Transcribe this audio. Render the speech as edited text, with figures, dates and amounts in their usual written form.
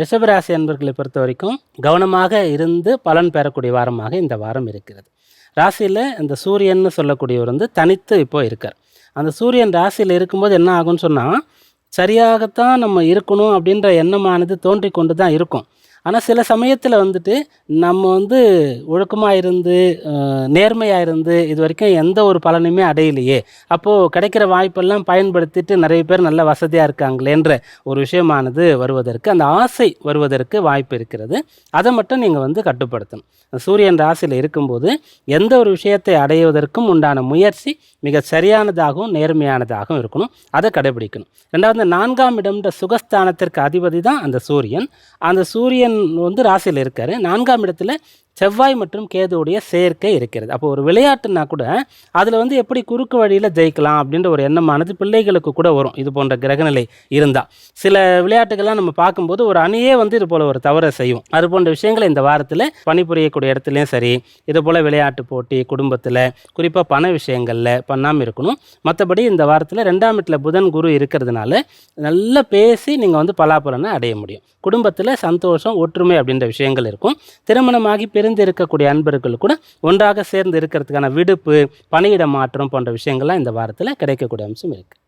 ரிஷபராசி அன்பர்களை பொறுத்த வரைக்கும் கவனமாக இருந்து பலன் பெறக்கூடிய வாரமாக இந்த வாரம் இருக்கிறது. ராசியில் இந்த சூரியன்னு சொல்லக்கூடியவர் தனித்து இப்போ இருக்கார். அந்த சூரியன் ராசியில் இருக்கும்போது என்ன ஆகும்னு சொன்னால், சரியாகத்தான் நம்ம இருக்கணும் அப்படின்ற எண்ணமானது தோன்றி கொண்டு தான் இருக்கும். ஆனால் சில சமயத்தில் நம்ம ஒழுக்கமாக இருந்து நேர்மையாக இருந்து இது வரைக்கும் எந்த ஒரு பலனுமே அடையலையே, அப்போது கிடைக்கிற வாய்ப்பெல்லாம் பயன்படுத்திட்டு நிறைய பேர் நல்ல வசதியாக இருக்காங்களேன்ற ஒரு விஷயமானது வருவதற்கு, அந்த ஆசை வருவதற்கு வாய்ப்பு இருக்கிறது. அதை மட்டும் நீங்கள் கட்டுப்படுத்தணும். சூரியன் ராசியில் இருக்கும்போது எந்த ஒரு விஷயத்தை அடைவதற்கும் உண்டான முயற்சி மிக சரியானதாகவும் நேர்மையானதாகவும் இருக்கணும். அதை கடைபிடிக்கணும். ரெண்டாவது, 4ஆம் இடம்ன்ற சுகஸ்தானத்திற்கு அதிபதி தான் அந்த சூரியன். அந்த சூரியன் ராசியில் இருக்காரு. 4ஆம் இடத்துல செவ்வாய் மற்றும் கேதுவுடைய சேர்க்கை இருக்கிறது. அப்போ ஒரு விளையாட்டுனா கூட அதில் எப்படி குறுக்கு வழியில் ஜெயிக்கலாம் அப்படின்ற ஒரு எண்ணமானது பிள்ளைகளுக்கு கூட வரும். இது போன்ற கிரகநிலை இருந்தால் சில விளையாட்டுகள்லாம் நம்ம பார்க்கும்போது ஒரு அணியே இது போல் ஒரு தவறை செய்யும். அது போன்ற விஷயங்களை இந்த வாரத்தில் பணிபுரியக்கூடிய இடத்துலையும் சரி, இது போல் விளையாட்டு போட்டி, குடும்பத்தில் குறிப்பாக பண விஷயங்களில் பண்ணாமல் இருக்கணும். மற்றபடி இந்த வாரத்தில் 2ஆம் இடத்துல புதன் குரு இருக்கிறதுனால நல்லா பேசி நீங்கள் பலாபலனை அடைய முடியும். குடும்பத்தில் சந்தோஷம், ஒற்றுமை அப்படின்ற விஷயங்கள் இருக்கும். திருமணமாகி பிரிந்து இருக்கக்கூடிய அன்பர்கள் கூட ஒன்றாக சேர்ந்து இருக்கிறதுக்கான விடுப்பு, பணியிட மாற்றம் போன்ற விஷயங்கள்லாம் இந்த வாரத்தில் கிடைக்கக்கூடிய அம்சம் இருக்குது.